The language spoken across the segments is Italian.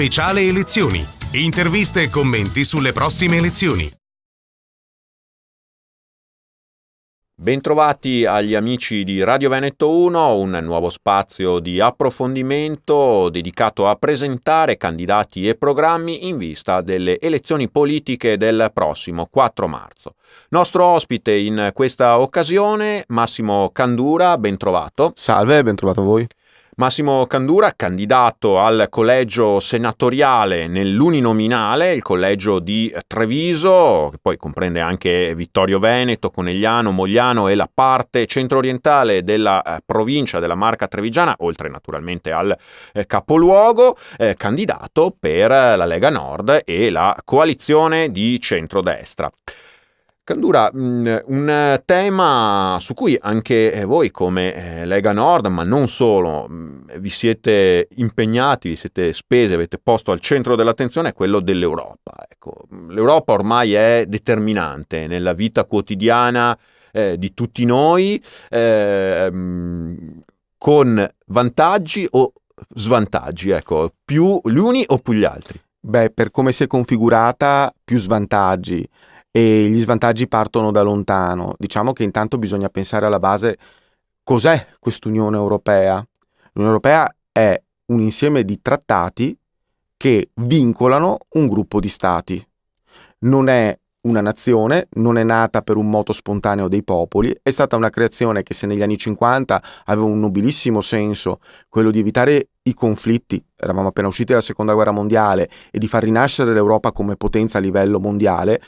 speciale elezioni. Interviste e commenti sulle prossime elezioni. Bentrovati agli amici di Radio Veneto 1, un nuovo spazio di approfondimento dedicato a presentare candidati e programmi in vista delle elezioni politiche del prossimo 4 marzo. Nostro ospite in questa occasione, Massimo Candura, bentrovato. Salve, bentrovato a voi. Massimo Candura, candidato al collegio senatoriale nell'uninominale, il collegio di Treviso, che poi comprende anche Vittorio Veneto, Conegliano, Mogliano e la parte centro-orientale della provincia della Marca Trevigiana, oltre naturalmente al capoluogo, candidato per la Lega Nord e la coalizione di centrodestra. Candura, un tema su cui anche voi come Lega Nord, ma non solo, vi siete impegnati, vi siete spesi, avete posto al centro dell'attenzione è quello dell'Europa. Ecco, l'Europa ormai è determinante nella vita quotidiana di tutti noi, con vantaggi o svantaggi, ecco, più gli uni o più gli altri? Beh, per come si è configurata, più svantaggi. E gli svantaggi partono da lontano. Diciamo che intanto bisogna pensare alla base: cos'è quest'Unione Europea? L'Unione Europea è un insieme di trattati che vincolano un gruppo di stati. Non è una nazione, non è nata per un moto spontaneo dei popoli, è stata una creazione che, se negli anni 50 aveva un nobilissimo senso, quello di evitare i conflitti, eravamo appena usciti dalla Seconda Guerra Mondiale, e di far rinascere l'Europa come potenza a livello mondiale.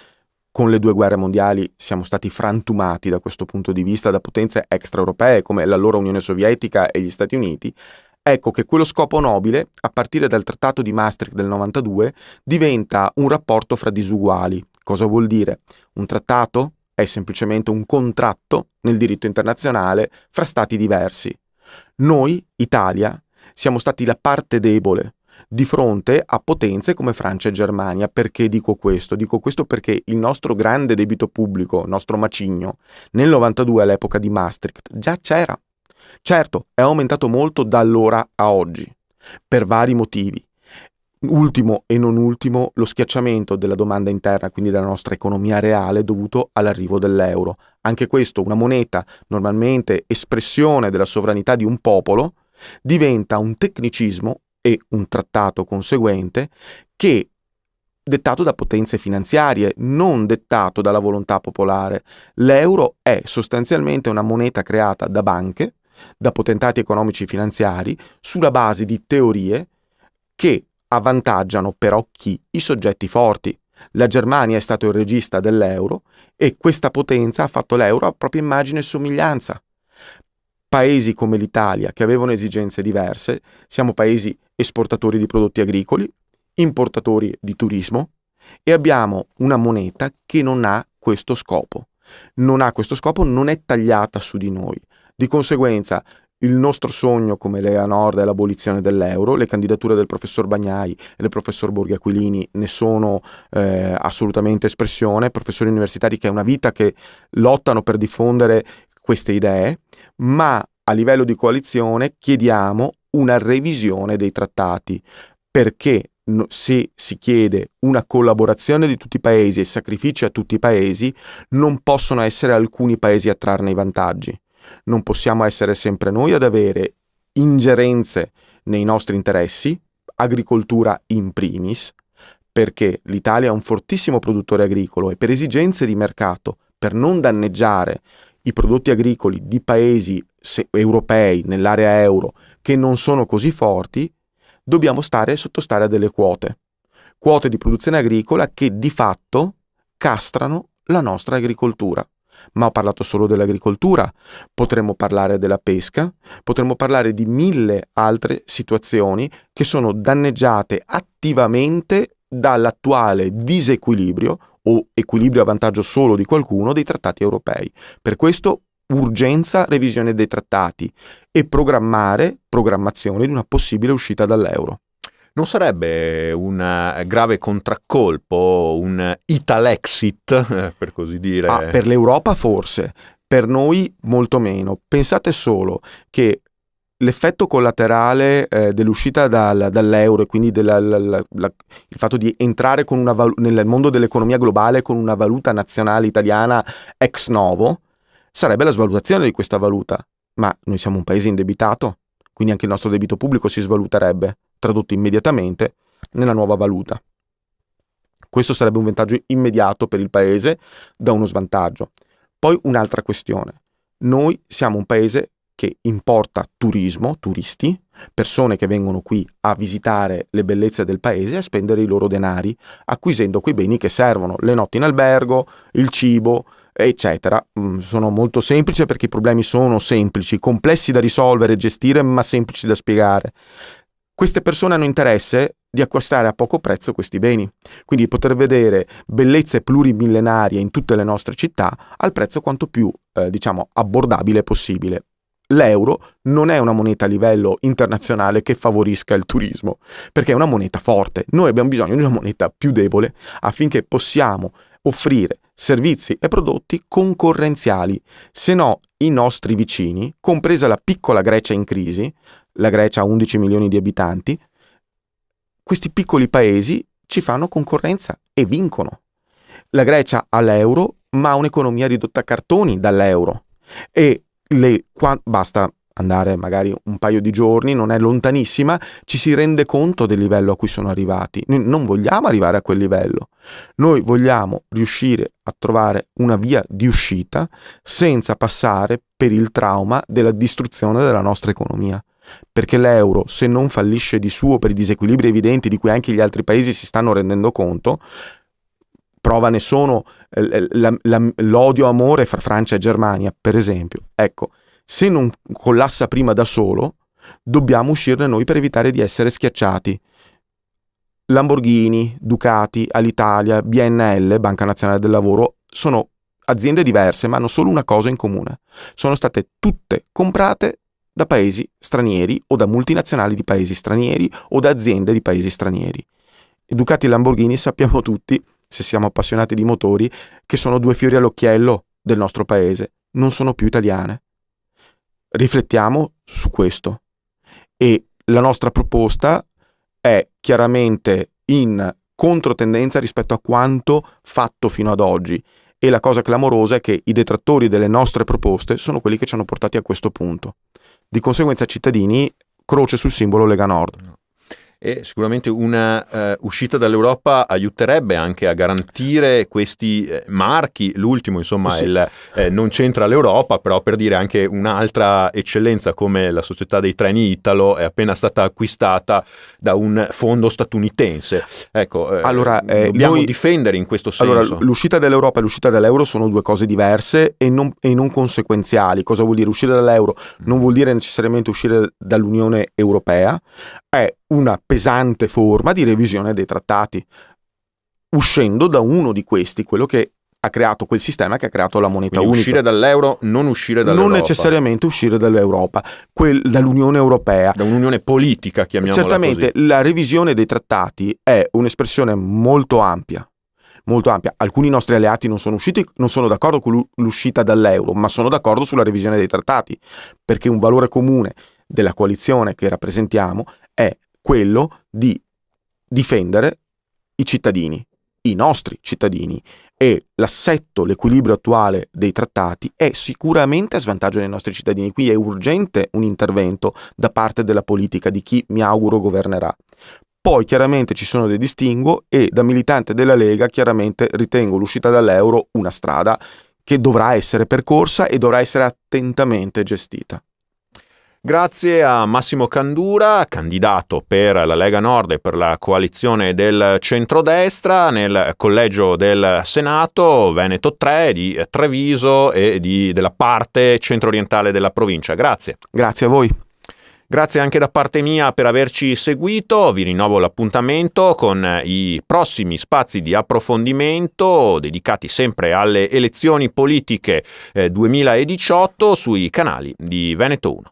Con le 2 guerre mondiali siamo stati frantumati da questo punto di vista da potenze extraeuropee come l'allora Unione Sovietica e gli Stati Uniti. Ecco che quello scopo nobile, a partire dal Trattato di Maastricht del 92, diventa un rapporto fra disuguali. Cosa vuol dire? Un trattato è semplicemente un contratto nel diritto internazionale fra stati diversi. Noi, Italia, siamo stati la parte debole di fronte a potenze come Francia e Germania. Perché dico questo? Dico questo perché il nostro grande debito pubblico, il nostro macigno, nel 92 all'epoca di Maastricht già c'era. Certo, è aumentato molto da allora a oggi, per vari motivi. Ultimo e non ultimo, lo schiacciamento della domanda interna, quindi della nostra economia reale, dovuto all'arrivo dell'euro. Anche questo, una moneta normalmente espressione della sovranità di un popolo, diventa un tecnicismo e un trattato conseguente che, dettato da potenze finanziarie, non dettato dalla volontà popolare. L'euro è sostanzialmente una moneta creata da banche, da potentati economici finanziari, sulla base di teorie che avvantaggiano però chi? I soggetti forti. La Germania è stato il regista dell'euro e questa potenza ha fatto l'euro a propria immagine e somiglianza. Paesi come l'Italia, che avevano esigenze diverse, siamo paesi esportatori di prodotti agricoli, importatori di turismo, e abbiamo una moneta che non ha questo scopo. Non ha questo scopo, non è tagliata su di noi. Di conseguenza, il nostro sogno come Lega Nord è l'abolizione dell'euro. Le candidature del professor Bagnai e del professor Borghi Aquilini ne sono assolutamente espressione, professori universitari che è una vita che lottano per diffondere queste idee, ma a livello di coalizione chiediamo una revisione dei trattati, perché se si chiede una collaborazione di tutti i paesi e sacrifici a tutti i paesi, non possono essere alcuni paesi a trarne i vantaggi. Non possiamo essere sempre noi ad avere ingerenze nei nostri interessi, agricoltura in primis, perché l'Italia è un fortissimo produttore agricolo e per esigenze di mercato, per non danneggiare i prodotti agricoli di paesi europei nell'area euro che non sono così forti, dobbiamo sottostare a delle quote di produzione agricola che di fatto castrano la nostra agricoltura. Ma ho parlato solo dell'agricoltura, potremmo parlare della pesca, potremmo parlare di 1000 altre situazioni che sono danneggiate attivamente dall'attuale disequilibrio o equilibrio a vantaggio solo di qualcuno dei trattati europei. Per questo urgenza revisione dei trattati e programmazione di una possibile uscita dall'euro. Non sarebbe un grave contraccolpo, un Italexit, per così dire? Per l'Europa forse, per noi molto meno. Pensate solo che l'effetto collaterale dell'uscita dall'euro e quindi il fatto di entrare con nel mondo dell'economia globale con una valuta nazionale italiana ex novo sarebbe la svalutazione di questa valuta. Ma noi siamo un paese indebitato, quindi anche il nostro debito pubblico si svaluterebbe, tradotto immediatamente nella nuova valuta. Questo sarebbe un vantaggio immediato per il paese da uno svantaggio. Poi un'altra questione. Noi siamo un paese che importa turismo, turisti, persone che vengono qui a visitare le bellezze del paese e a spendere i loro denari, acquisendo quei beni che servono, le notti in albergo, il cibo, eccetera. Sono molto semplici perché i problemi sono semplici, complessi da risolvere e gestire, ma semplici da spiegare. Queste persone hanno interesse di acquistare a poco prezzo questi beni, quindi poter vedere bellezze plurimillenarie in tutte le nostre città al prezzo quanto più, abbordabile possibile. L'euro non è una moneta a livello internazionale che favorisca il turismo, perché è una moneta forte. Noi abbiamo bisogno di una moneta più debole affinché possiamo offrire servizi e prodotti concorrenziali, se no i nostri vicini, compresa la piccola Grecia in crisi, la Grecia ha 11 milioni di abitanti, questi piccoli paesi ci fanno concorrenza e vincono. La Grecia ha l'euro, ma ha un'economia ridotta a cartoni dall'euro e basta andare magari un paio di giorni, non è lontanissima, ci si rende conto del livello a cui sono arrivati. Noi non vogliamo arrivare a quel livello. Noi vogliamo riuscire a trovare una via di uscita senza passare per il trauma della distruzione della nostra economia. Perché l'euro, se non fallisce di suo per i disequilibri evidenti di cui anche gli altri paesi si stanno rendendo conto, prova ne sono l'odio-amore fra Francia e Germania, per esempio. Ecco, se non collassa prima da solo, dobbiamo uscirne noi per evitare di essere schiacciati. Lamborghini, Ducati, Alitalia, BNL, Banca Nazionale del Lavoro, sono aziende diverse, ma hanno solo una cosa in comune. Sono state tutte comprate da paesi stranieri o da multinazionali di paesi stranieri o da aziende di paesi stranieri. Ducati e Lamborghini sappiamo tutti, se siamo appassionati di motori, che sono due fiori all'occhiello del nostro paese, non sono più italiane. Riflettiamo su questo e la nostra proposta è chiaramente in controtendenza rispetto a quanto fatto fino ad oggi e la cosa clamorosa è che i detrattori delle nostre proposte sono quelli che ci hanno portati a questo punto. Di conseguenza cittadini, croce sul simbolo Lega Nord. E sicuramente una uscita dall'Europa aiuterebbe anche a garantire questi marchi. L'ultimo, insomma, sì. Non c'entra l'Europa, però per dire anche un'altra eccellenza come la società dei treni Italo è appena stata acquistata da un fondo statunitense. Ecco, allora, dobbiamo difendere in questo senso. Allora, l'uscita dall'Europa e l'uscita dall'euro sono due cose diverse e non conseguenziali. Cosa vuol dire uscire dall'euro? Non vuol dire necessariamente uscire dall'Unione Europea, è una pesante forma di revisione dei trattati, uscendo da uno di questi, quello che ha creato quel sistema che ha creato la moneta unica. Uscire dall'euro, non uscire dall'Europa. Non necessariamente uscire dall'Europa, dall'Unione Europea. Da un'unione politica, chiamiamola certamente, così. La revisione dei trattati è un'espressione molto ampia. Molto ampia. Alcuni nostri alleati non sono d'accordo con l'uscita dall'euro, ma sono d'accordo sulla revisione dei trattati, perché un valore comune della coalizione che rappresentiamo è quello di difendere i cittadini, i nostri cittadini, e l'assetto, l'equilibrio attuale dei trattati è sicuramente a svantaggio dei nostri cittadini. Qui è urgente un intervento da parte della politica, di chi mi auguro governerà. Poi chiaramente ci sono dei distinguo e da militante della Lega chiaramente ritengo l'uscita dall'euro una strada che dovrà essere percorsa e dovrà essere attentamente gestita. Grazie a Massimo Candura, candidato per la Lega Nord e per la coalizione del centrodestra nel collegio del Senato Veneto 3 di Treviso e della parte centro-orientale della provincia. Grazie. Grazie a voi. Grazie anche da parte mia per averci seguito, vi rinnovo l'appuntamento con i prossimi spazi di approfondimento dedicati sempre alle elezioni politiche 2018 sui canali di Veneto 1.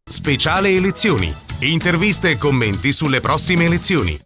Speciale elezioni. Interviste e commenti sulle prossime elezioni.